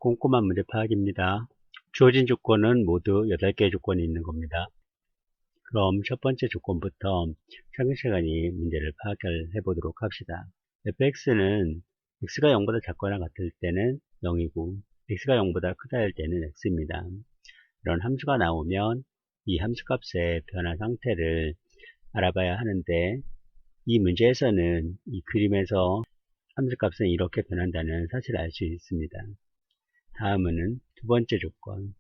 꼼꼼한 문제 파악입니다. 주어진 조건은 모두 8개의 조건이 있는 겁니다. 그럼 첫 번째 조건부터 차근차근히 문제를 파악을 해보도록 합시다. fx는 x가 0보다 작거나 같을 때는 0이고 x가 0보다 크다 할 때는 x입니다. 이런 함수가 나오면 이 함수값의 변화 상태를 알아봐야 하는데, 이 문제에서는 이 그림에서 함수값은 이렇게 변한다는 사실을 알 수 있습니다. 다음은 두 번째 조건.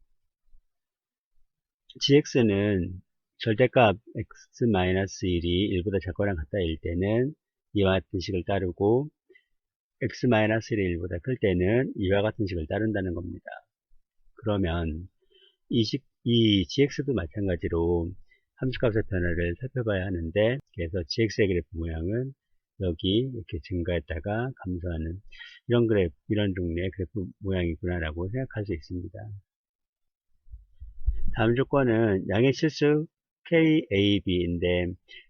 gx는 절대값 x-1이 1보다 작거나 같다일 때는 이와 같은 식을 따르고 x-1이 1보다 클 때는 이와 같은 식을 따른다는 겁니다. 그러면 이 gx도 마찬가지로 함수값의 변화를 살펴봐야 하는데, 그래서 gx의 그래프 모양은 여기 이렇게 증가했다가 감소하는 이런 종류의 그래프 모양이구나라고 생각할 수 있습니다. 다음 조건은 양의 실수 K, A, B인데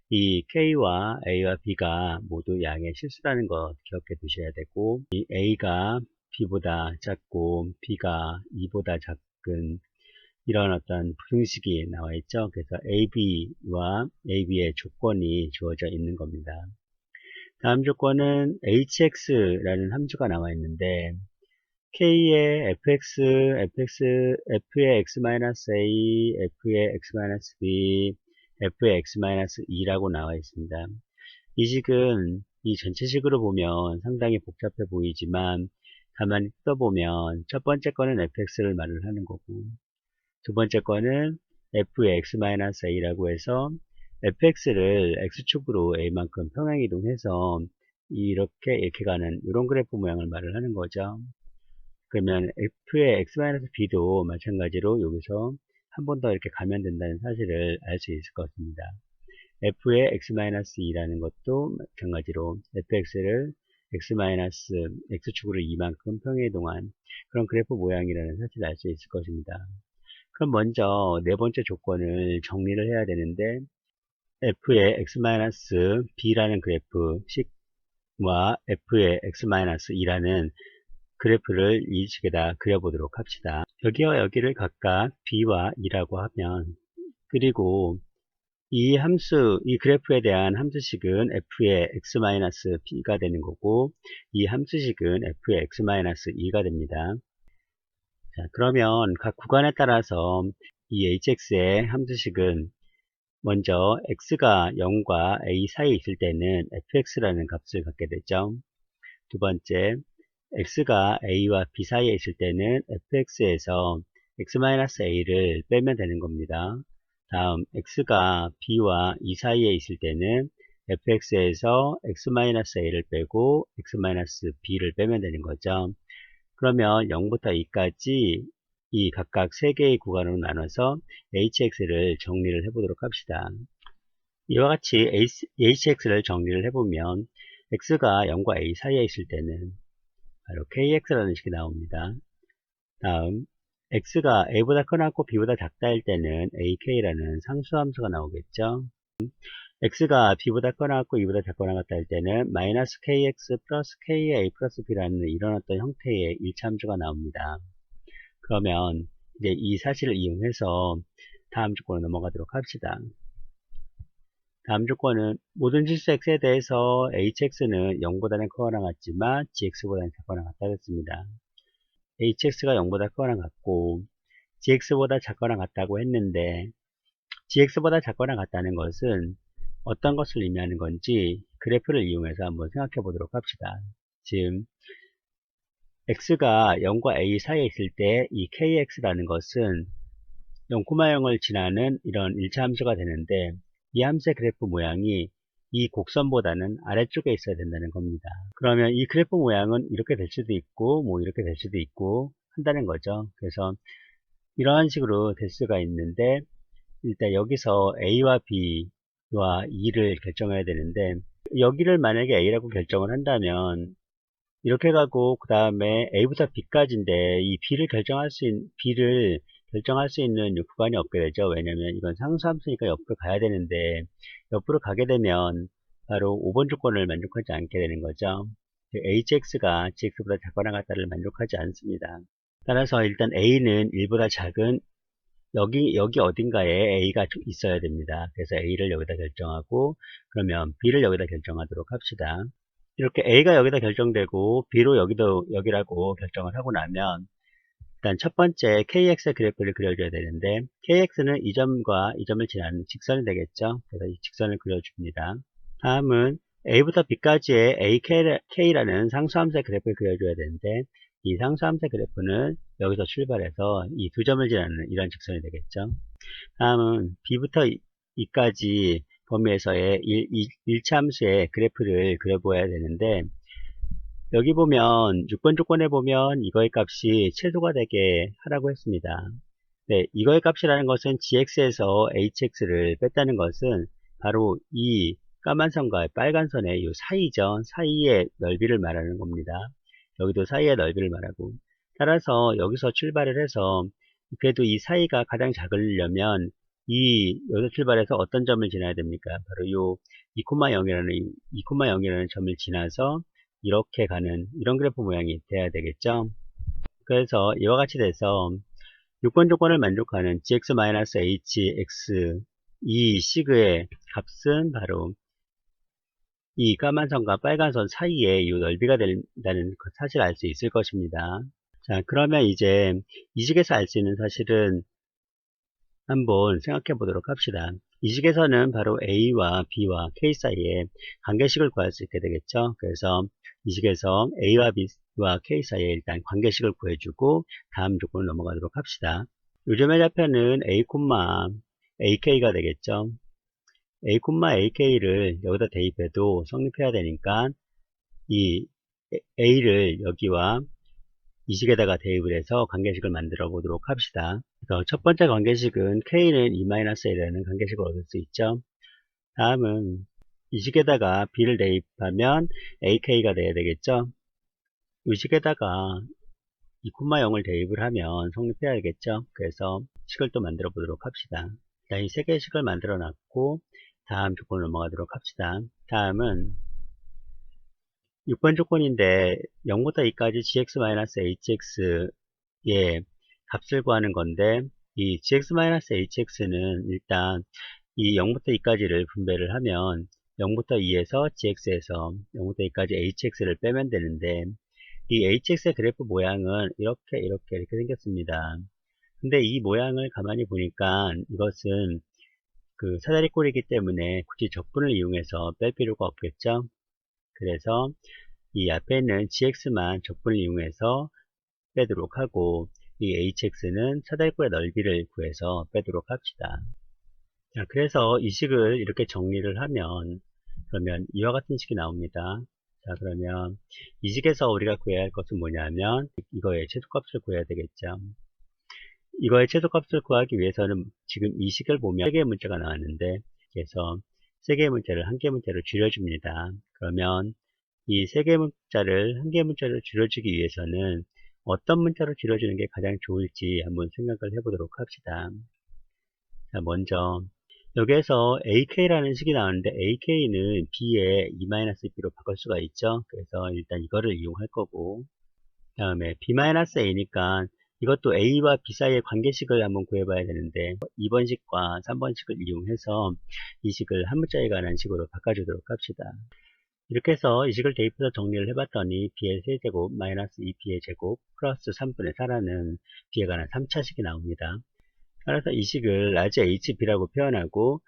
이 K와 A와 B가 모두 양의 실수라는 거 기억해 두셔야 되고, 이 A가 B보다 작고 B가 2보다 작은 이런 어떤 부등식이 나와 있죠. 그래서 AB와 AB의 조건이 주어져 있는 겁니다. 다음 조건은 HX라는 함수가 나와 있는데 K의 F의 X-A, F의 X-B, F의 X-2라고 나와 있습니다. 이 식은 이 전체식으로 보면 상당히 복잡해 보이지만 가만히 뜯어보면 첫 번째 거는 fx를 말을 하는 거고, 두 번째 거는 f의 x-a라고 해서 fx를 x축으로 a만큼 평행이동해서 이렇게 가는 이런 그래프 모양을 말을 하는 거죠. 그러면 f의 x-b도 마찬가지로 여기서 한 번 더 이렇게 가면 된다는 사실을 알 수 있을 것 같습니다. f의 x-2라는 것도 마찬가지로 fx를 x축으로 2만큼 평행이동한 그런 그래프 모양이라는 사실을 알 수 있을 것입니다. 그럼 먼저 네 번째 조건을 정리를 해야 되는데, f의 x-b라는 그래프 식과 f의 x-2라는 그래프를 이 식에다 그려보도록 합시다. 여기와 여기를 각각 b와 2라고 하면, 그리고 이 그래프에 대한 함수식은 f의 x-b가 되는 거고, 이 함수식은 f의 x-2가 됩니다. 자, 그러면 각 구간에 따라서 이 hx의 함수식은 먼저 x가 0과 a 사이에 있을 때는 fx라는 값을 갖게 되죠. 두 번째, x가 a와 b 사이에 있을 때는 fx에서 x-a를 빼면 되는 겁니다. 다음, x가 b와 2 사이에 있을 때는 fx에서 x-a를 빼고 x-b를 빼면 되는 거죠. 그러면 0부터 2까지 이 각각 3개의 구간으로 나눠서 hx를 정리를 해보도록 합시다. 이와 같이 hx를 정리를 해보면 x가 0과 a 사이에 있을 때는 바로 kx라는 식이 나옵니다. 다음, x가 a보다 크고 b보다 작다일 때는 ak라는 상수함수가 나오겠죠. x가 b보다 크고 2보다 작거나 같다일 때는 마이너스 kx 플러스 ka 플러스 b라는 이런 어떤 형태의 일차함수가 나옵니다. 그러면 이제 이 사실을 이용해서 다음 조건으로 넘어가도록 합시다. 다음 조건은 모든 실수 x에 대해서 hx는 0보다는 크거나 같지만 gx보다는 작거나 같다였습니다. hx가 0보다 크거나 같고 gx보다 작거나 같다고 했는데, gx보다 작거나 같다는 것은 어떤 것을 의미하는 건지 그래프를 이용해서 한번 생각해 보도록 합시다. 지금 x가 0과 a 사이에 있을 때 이 kx라는 것은 0,0을 지나는 이런 일차 함수가 되는데, 이 함수의 그래프 모양이 이 곡선보다는 아래쪽에 있어야 된다는 겁니다. 그러면 이 그래프 모양은 이렇게 될 수도 있고 뭐 이렇게 될 수도 있고 한다는 거죠. 그래서 이러한 식으로 될 수가 있는데, 일단 여기서 a와 b와 2를 결정해야 되는데, 여기를 만약에 a라고 결정을 한다면 이렇게 가고 그 다음에 a부터 b까지인데 이 b를 결정할 수 있는 구간이 없게 되죠. 왜냐면 이건 상수함수니까 옆으로 가야 되는데, 옆으로 가게 되면 바로 5번 조건을 만족하지 않게 되는 거죠. hx가 gx보다 작거나 같다를 만족하지 않습니다. 따라서 일단 A는 1보다 작은 여기 어딘가에 A가 있어야 됩니다. 그래서 A를 여기다 결정하고 그러면 B를 여기다 결정하도록 합시다. 이렇게 A가 여기다 결정되고 B로 여기라고 결정을 하고 나면 일단 첫 번째 KX의 그래프를 그려줘야 되는데 KX는 이 점과 이 점을 지나는 직선이 되겠죠. 그래서 이 직선을 그려줍니다. 다음은 A부터 B까지의 AK라는 상수함수의 그래프를 그려줘야 되는데 이 상수함수의 그래프는 여기서 출발해서 이 두 점을 지나는 이런 직선이 되겠죠. 다음은 B부터 E까지 범위에서의 1차 함수의 그래프를 그려보아야 되는데 여기 보면 6번 조건에 보면 이거의 값이 최소가 되게 하라고 했습니다. 네, 이거의 값이라는 것은 gx에서 hx를 뺐다는 것은 바로 이 까만 선과 빨간 선의 이 사이죠. 사이의 넓이를 말하는 겁니다. 여기도 사이의 넓이를 말하고 따라서 여기서 출발을 해서 그래도 이 사이가 가장 작으려면 여기서 출발해서 어떤 점을 지나야 됩니까? 바로 요 2,0이라는 점을 지나서 이렇게 가는 이런 그래프 모양이 돼야 되겠죠. 그래서 이와 같이 돼서 6번 조건을 만족하는 gx-hx 이 시그의 값은 바로 이 까만 선과 빨간 선 사이에 이 넓이가 된다는 사실을 알 수 있을 것입니다. 자, 그러면 이제 이 식에서 알 수 있는 사실은 한번 생각해 보도록 합시다. 이 식에서는 바로 A와 B와 K 사이에 관계식을 구할 수 있게 되겠죠. 그래서 이 식에서 A와 B와 K 사이에 일단 관계식을 구해주고 다음 조건을 넘어가도록 합시다. 요즘의 좌표는 A, AK가 되겠죠. A, AK를 여기다 대입해도 성립해야 되니까 이 A를 여기와 이 식에다가 대입을 해서 관계식을 만들어 보도록 합시다. 그래서 첫 번째 관계식은 K는 E-A라는 관계식을 얻을 수 있죠. 다음은 이 식에다가 B를 대입하면 AK가 돼야 되겠죠. 이 식에다가 2,0을 대입을 하면 성립해야겠죠. 그래서 식을 또 만들어 보도록 합시다. 이 세 개의 식을 만들어 놨고 다음 조건을 넘어가도록 합시다. 다음은 6번 조건인데 0부터 2까지 gx-hx의 값을 구하는 건데 이 gx-hx는 일단 이 0부터 2까지를 분배를 하면 0부터 2에서 gx에서 0부터 2까지 hx를 빼면 되는데 이 hx의 그래프 모양은 이렇게 생겼습니다. 근데 이 모양을 가만히 보니까 이것은 그 사다리꼴이기 때문에 굳이 적분을 이용해서 뺄 필요가 없겠죠. 그래서 이 앞에 있는 gx만 적분을 이용해서 빼도록 하고 이 hx는 사다리꼴의 넓이를 구해서 빼도록 합시다. 자, 그래서 이 식을 이렇게 정리를 하면 그러면 이와 같은 식이 나옵니다. 자, 그러면 이 식에서 우리가 구해야 할 것은 뭐냐면 이거의 최소값을 구해야 되겠죠. 이거의 최소값을 구하기 위해서는 지금 이 식을 보면 3개의 문자가 나왔는데 그래서 3개의 문자를 1개의 문자로 줄여줍니다. 그러면 이 3개의 문자를 1개의 문자로 줄여주기 위해서는 어떤 문자로 줄여주는 게 가장 좋을지 한번 생각을 해보도록 합시다. 자, 먼저 여기에서 AK라는 식이 나오는데 AK는 B에 E-B로 바꿀 수가 있죠. 그래서 일단 이거를 이용할 거고 다음에 B-A니까 이것도 A와 B 사이의 관계식을 한번 구해봐야 되는데 2번 식과 3번 식을 이용해서 이 식을 한 문자에 관한 식으로 바꿔주도록 합시다. 이렇게 해서 이 식을 대입해서 정리를 해봤더니 B의 세제곱 마이너스 2B의 제곱 플러스 3분의 4라는 B에 관한 3차식이 나옵니다. 따라서 이 식을 large HB라고 표현하고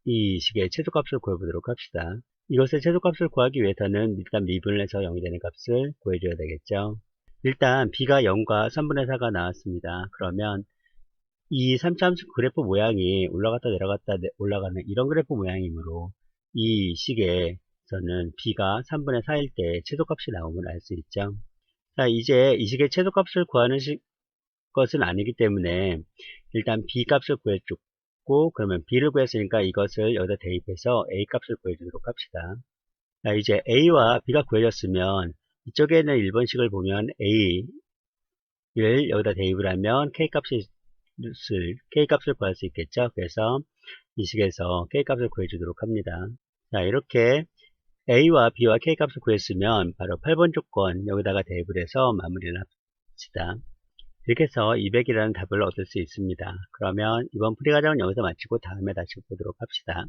이 식의 최소값을 구해보도록 합시다. 이것의 최소값을 구하기 위해서는 일단 미분을 해서 0이 되는 값을 구해줘야 되겠죠. 일단 B가 0과 3분의 4가 나왔습니다. 그러면 이 3차함수 그래프 모양이 올라갔다 내려갔다 올라가는 이런 그래프 모양이므로 이 식에서는 B가 3분의 4일 때 최소값이 나오면 알 수 있죠. 자, 이제 이 식의 최소값을 구하는 것은 아니기 때문에 일단 B 값을 구해줬고 그러면 B를 구했으니까 이것을 여기다 대입해서 A 값을 구해주도록 합시다. 자, 이제 A와 B가 구해졌으면 이쪽에는 1번식을 보면 A를 여기다 대입을 하면 K값을 구할 수 있겠죠. 그래서 이 식에서 K값을 구해주도록 합니다. 자, 이렇게 A와 B와 K값을 구했으면 바로 8번 조건 여기다가 대입을 해서 마무리를 봅시다. 이렇게 해서 200이라는 답을 얻을 수 있습니다. 그러면 이번 풀이 과정은 여기서 마치고 다음에 다시 보도록 합시다.